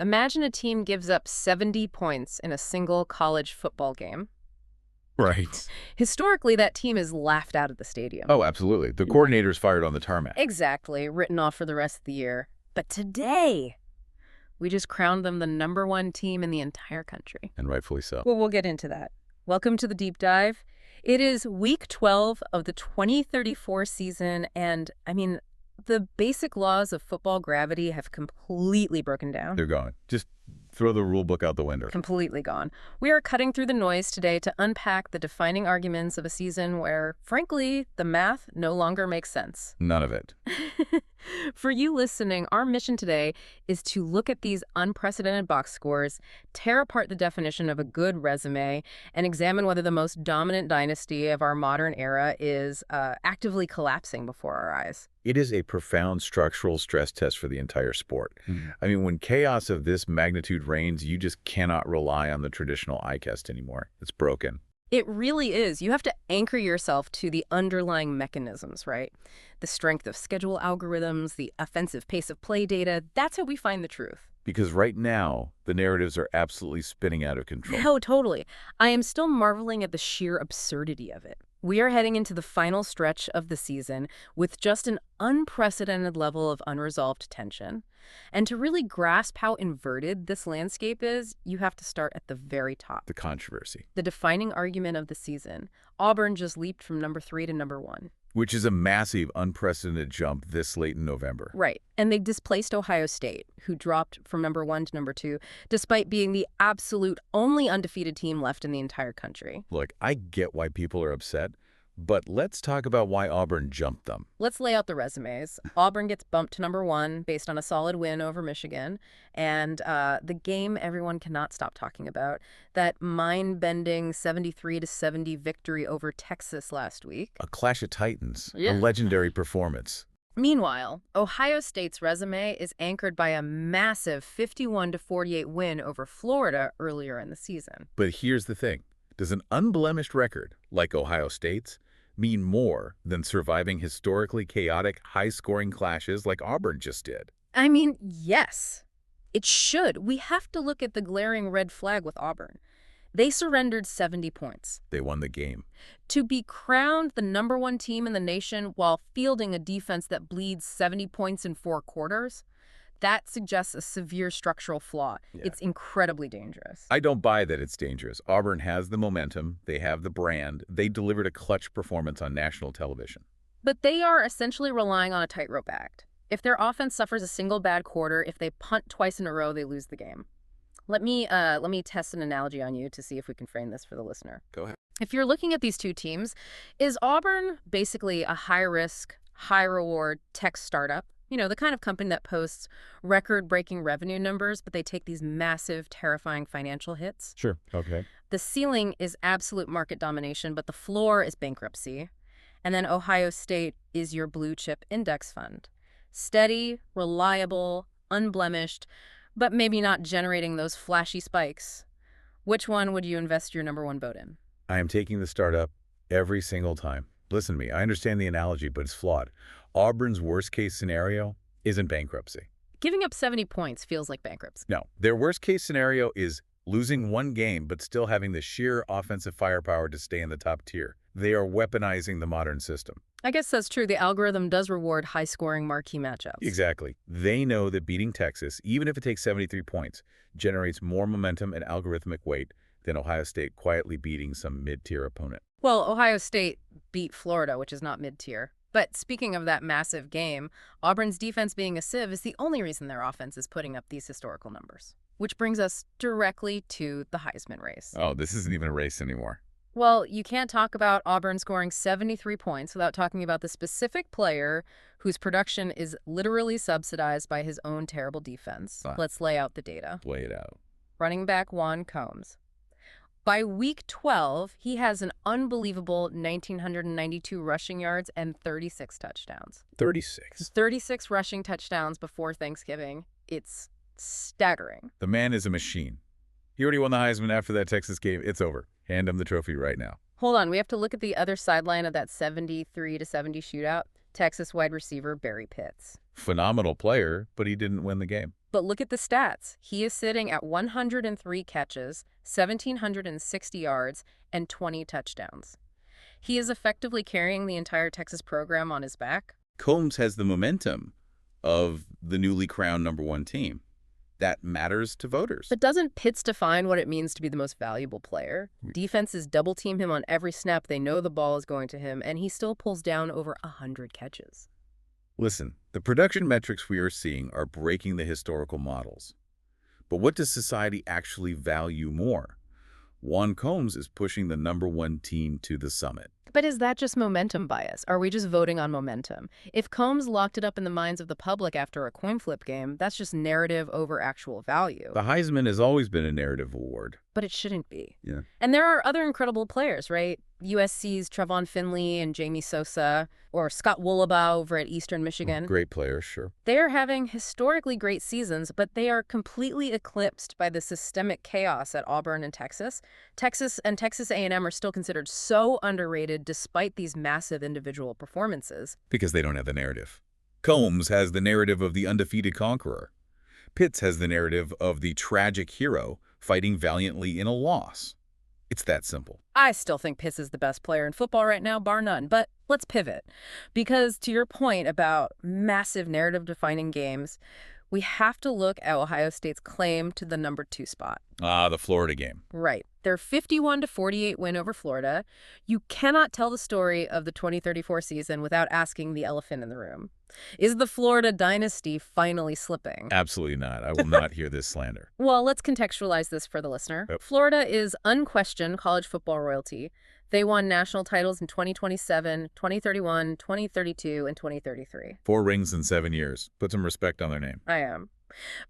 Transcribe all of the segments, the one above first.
Imagine a team gives up 70 points in a single college football game. Right. Historically, that team is laughed out of the stadium. Oh, absolutely. The coordinator's fired on the tarmac. Exactly, written off for the rest of the year. But today, we just crowned them the #1 team in the entire country. And rightfully so. Well, we'll get into that. Welcome to the deep dive. It is week 12 of the 2034 season, and the basic laws of football gravity have completely broken down. They're gone. Just throw the rule book out the window. Completely gone. We are cutting through the noise today to unpack the defining arguments of a season where, frankly, the math no longer makes sense. None of it. For you listening, our mission today is to look at these unprecedented box scores, tear apart the definition of a good resume, and examine whether the most dominant dynasty of our modern era is actively collapsing before our eyes. It is a profound structural stress test for the entire sport. I mean, when chaos of this magnitude reigns, you just cannot rely on the traditional eye test anymore. It's broken. It really is. You have to anchor yourself to the underlying mechanisms, right? The strength of schedule algorithms, the offensive pace of play data. That's how we find the truth. Because right now, the narratives are absolutely spinning out of control. No, totally. I am still marveling at the sheer absurdity of it. We are heading into the final stretch of the season with just an unprecedented level of unresolved tension. And to really grasp how inverted this landscape is, you have to start at the very top. The controversy. The defining argument of the season. Auburn just leaped from #3 to #1. Which is a massive, unprecedented jump this late in November. Right. And they displaced Ohio State, who dropped from #1 to #2, despite being the absolute only undefeated team left in the entire country. Look, I get why people are upset, but let's talk about why Auburn jumped them. Let's lay out the resumes. Auburn gets bumped to #1 based on a solid win over Michigan. And the game everyone cannot stop talking about, that mind-bending 73-70 victory over Texas last week. A clash of titans. Yeah. A legendary performance. Meanwhile, Ohio State's resume is anchored by a massive 51-48 win over Florida earlier in the season. But here's the thing. Does an unblemished record, like Ohio State's, mean more than surviving historically chaotic, high-scoring clashes like Auburn just did? Yes. It should. We have to look at the glaring red flag with Auburn. They surrendered 70 points. They won the game. To be crowned the #1 team in the nation while fielding a defense that bleeds 70 points in 4 quarters, that suggests a severe structural flaw. Yeah. It's incredibly dangerous. I don't buy that it's dangerous. Auburn has the momentum. They have the brand. They delivered a clutch performance on national television. But they are essentially relying on a tightrope act. If their offense suffers a single bad quarter, if they punt twice in a row, they lose the game. Let me test an analogy on you to see if we can frame this for the listener. Go ahead. If you're looking at these two teams, is Auburn basically a high-risk, high-reward tech startup? You know, the kind of company that posts record-breaking revenue numbers, but they take these massive, terrifying financial hits. Sure. Okay. The ceiling is absolute market domination, but the floor is bankruptcy. And then Ohio State is your blue-chip index fund. Steady, reliable, unblemished, but maybe not generating those flashy spikes. Which one would you invest your #1 vote in? I am taking the startup every single time. Listen to me. I understand the analogy, but it's flawed. Auburn's worst-case scenario isn't bankruptcy. Giving up 70 points feels like bankruptcy. No. Their worst-case scenario is losing one game but still having the sheer offensive firepower to stay in the top tier. They are weaponizing the modern system. I guess that's true. The algorithm does reward high-scoring marquee matchups. Exactly. They know that beating Texas, even if it takes 73 points, generates more momentum and algorithmic weight than Ohio State quietly beating some mid-tier opponent. Well, Ohio State beat Florida, which is not mid-tier. But speaking of that massive game, Auburn's defense being a sieve is the only reason their offense is putting up these historical numbers. Which brings us directly to the Heisman race. Oh, this isn't even a race anymore. Well, you can't talk about Auburn scoring 73 points without talking about the specific player whose production is literally subsidized by his own terrible defense. Let's lay out the data. Lay it out. Running back Juan Combs. By week 12, he has an unbelievable 1,992 rushing yards and 36 touchdowns. 36. 36 rushing touchdowns before Thanksgiving. It's staggering. The man is a machine. He already won the Heisman after that Texas game. It's over. Hand him the trophy right now. Hold on. We have to look at the other sideline of that 73-70 shootout. Texas wide receiver Barry Pitts. Phenomenal player, but he didn't win the game. But look at the stats. He is sitting at 103 catches, 1,760 yards, and 20 touchdowns. He is effectively carrying the entire Texas program on his back. Combs has the momentum of the newly crowned #1 team. That matters to voters. But doesn't Pitts define what it means to be the most valuable player? Defenses double team him on every snap. They know the ball is going to him, and he still pulls down over 100 catches. Listen, the production metrics we are seeing are breaking the historical models. But what does society actually value more? Juan Combs is pushing the #1 team to the summit. But is that just momentum bias? Are we just voting on momentum? If Combs locked it up in the minds of the public after a coin flip game, that's just narrative over actual value. The Heisman has always been a narrative award. But it shouldn't be. Yeah. And there are other incredible players, right? USC's Trevon Finley and Jamie Sosa, or Scott Woolabaugh over at Eastern Michigan. Great players, sure. They are having historically great seasons, but they are completely eclipsed by the systemic chaos at Auburn and Texas. Texas and Texas A&M are still considered so underrated despite these massive individual performances. Because they don't have the narrative. Combs has the narrative of the undefeated conqueror. Pitts has the narrative of the tragic hero fighting valiantly in a loss. It's that simple. I still think Pitts is the best player in football right now, bar none. But let's pivot. Because to your point about massive narrative-defining games, we have to look at Ohio State's claim to the #2 spot. The Florida game. Right. Their 51-48 win over Florida. You cannot tell the story of the 2034 season without asking the elephant in the room. Is the Florida dynasty finally slipping? Absolutely not. I will not hear this slander. Well, let's contextualize this for the listener. Yep. Florida is unquestioned college football royalty. They won national titles in 2027, 2031, 2032, and 2033. 4 rings in 7 years. Put some respect on their name. I am.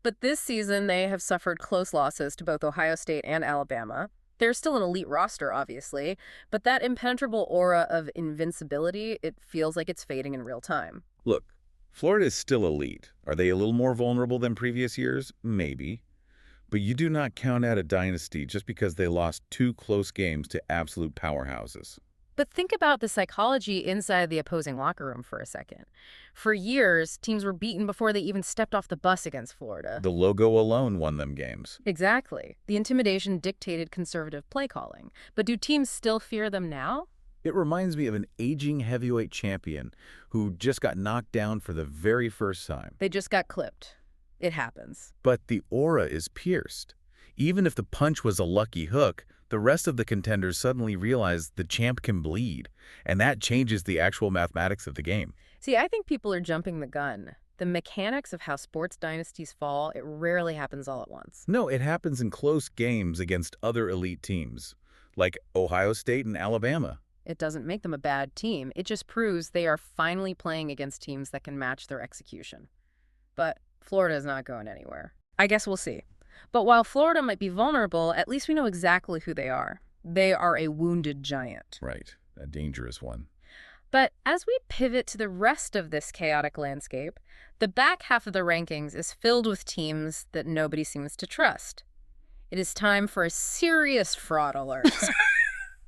But this season, they have suffered close losses to both Ohio State and Alabama. They're still an elite roster, obviously, but that impenetrable aura of invincibility, it feels like it's fading in real time. Look, Florida is still elite. Are they a little more vulnerable than previous years? Maybe. But you do not count out a dynasty just because they lost 2 close games to absolute powerhouses. But think about the psychology inside the opposing locker room for a second. For years, teams were beaten before they even stepped off the bus against Florida. The logo alone won them games. Exactly. The intimidation dictated conservative play calling. But do teams still fear them now? It reminds me of an aging heavyweight champion who just got knocked down for the very first time. They just got clipped. It happens. But the aura is pierced. Even if the punch was a lucky hook, the rest of the contenders suddenly realize the champ can bleed, and that changes the actual mathematics of the game. See, I think people are jumping the gun. The mechanics of how sports dynasties fall, it rarely happens all at once. No, it happens in close games against other elite teams, like Ohio State and Alabama. It doesn't make them a bad team. It just proves they are finally playing against teams that can match their execution. But Florida is not going anywhere. I guess we'll see. But while Florida might be vulnerable, at least we know exactly who they are. They are a wounded giant. Right, a dangerous one. But as we pivot to the rest of this chaotic landscape, the back half of the rankings is filled with teams that nobody seems to trust. It is time for a serious fraud alert.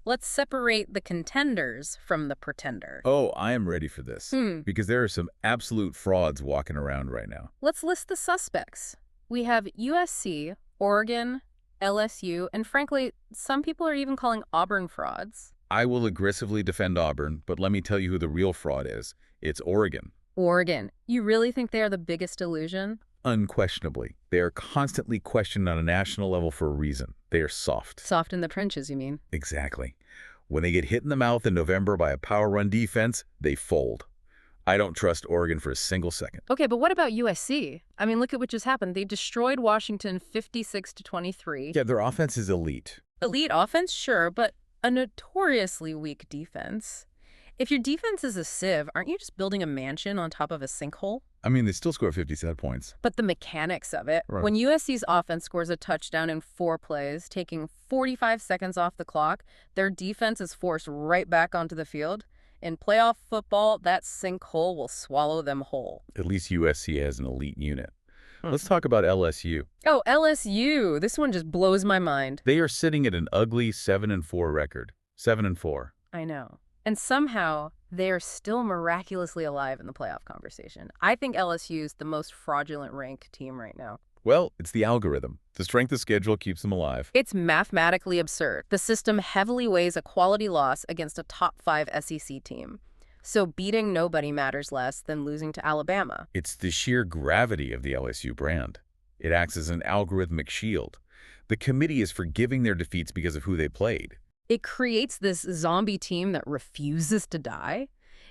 Let's separate the contenders from the pretender. Oh, I am ready for this, because there are some absolute frauds walking around right now. Let's list the suspects. We have USC, Oregon, LSU, and frankly, some people are even calling Auburn frauds. I will aggressively defend Auburn, but let me tell you who the real fraud is. It's Oregon. Oregon. You really think they are the biggest illusion? Unquestionably. They are constantly questioned on a national level for a reason. They are soft. Soft in the trenches, you mean? Exactly. When they get hit in the mouth in November by a power run defense, they fold. I don't trust Oregon for a single second. Okay, but what about USC? I mean, look at what just happened. They destroyed Washington 56-23. Yeah, their offense is elite. Elite offense, sure, but a notoriously weak defense. If your defense is a sieve, aren't you just building a mansion on top of a sinkhole? I mean, they still score 50 set points. But the mechanics of it. Right. When USC's offense scores a touchdown in 4 plays, taking 45 seconds off the clock, their defense is forced right back onto the field. In playoff football, that sinkhole will swallow them whole. At least USC has an elite unit. Let's talk about LSU. Oh, LSU. This one just blows my mind. They are sitting at an ugly 7-4 record. 7-4. I know. And somehow, they are still miraculously alive in the playoff conversation. I think LSU is the most fraudulent ranked team right now. Well, it's the algorithm. The strength of schedule keeps them alive. It's mathematically absurd. The system heavily weighs a quality loss against a top 5 SEC team. So beating nobody matters less than losing to Alabama. It's the sheer gravity of the LSU brand. It acts as an algorithmic shield. The committee is forgiving their defeats because of who they played. It creates this zombie team that refuses to die.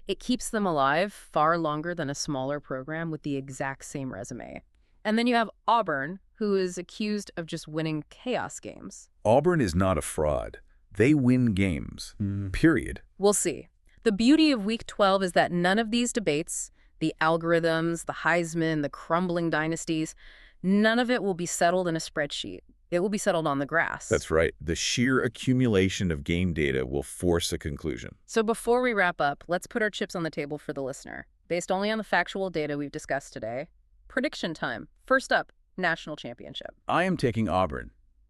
It keeps them alive far longer than a smaller program with the exact same resume. And then you have Auburn, who is accused of just winning chaos games. Auburn is not a fraud. They win games. Period. We'll see. The beauty of Week 12 is that none of these debates, the algorithms, the Heisman, the crumbling dynasties, none of it will be settled in a spreadsheet. It will be settled on the grass. That's right. The sheer accumulation of game data will force a conclusion. So before we wrap up, let's put our chips on the table for the listener. Based only on the factual data we've discussed today, prediction time. First up, national championship. I am taking Auburn.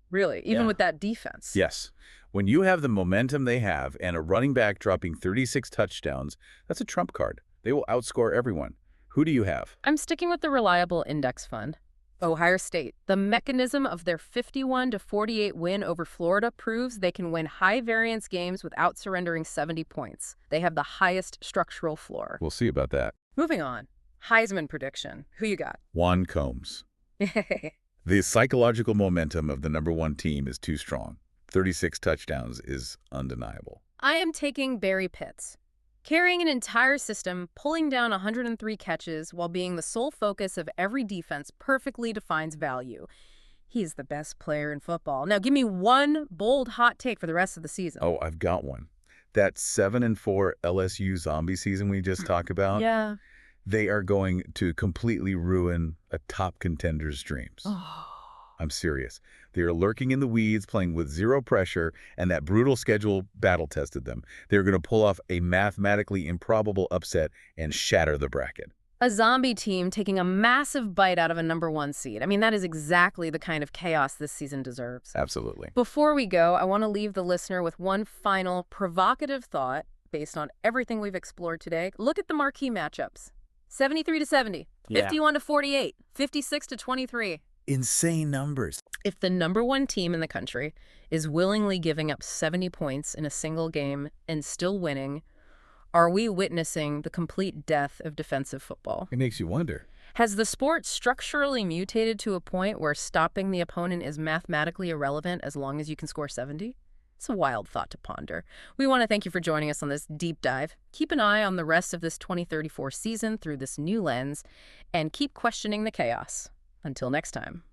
Really? Even Yeah. with that defense? Yes. When you have the momentum they have and a running back dropping 36 touchdowns, that's a trump card. They will outscore everyone. Who do you have? I'm sticking with the reliable index fund. Ohio State. The mechanism of their 51-48 win over Florida proves they can win high-variance games without surrendering 70 points. They have the highest structural floor. We'll see about that. Moving on. Heisman prediction. Who you got? Juan Combs. The psychological momentum of the #1 team is too strong. 36 touchdowns is undeniable. I am taking Barry Pitts. Carrying an entire system, pulling down 103 catches while being the sole focus of every defense perfectly defines value. He's the best player in football. Now give me one bold hot take for the rest of the season. Oh, I've got one. That 7-4 LSU zombie season we just talked about, Yeah. they are going to completely ruin a top contender's dreams. Oh. I'm serious. They are lurking in the weeds, playing with zero pressure, and that brutal schedule battle-tested them. They're going to pull off a mathematically improbable upset and shatter the bracket. A zombie team taking a massive bite out of a #1 seed. I mean, that is exactly the kind of chaos this season deserves. Absolutely. Before we go, I want to leave the listener with one final provocative thought based on everything we've explored today. Look at the marquee matchups. 73-70, 51-48, 56-23. Insane numbers. If the #1 team in the country is willingly giving up 70 points in a single game and still winning, are we witnessing the complete death of defensive football? It makes you wonder. Has the sport structurally mutated to a point where stopping the opponent is mathematically irrelevant as long as you can score 70? It's a wild thought to ponder. We want to thank you for joining us on this deep dive. Keep an eye on the rest of this 2034 season through this new lens, and keep questioning the chaos. Until next time.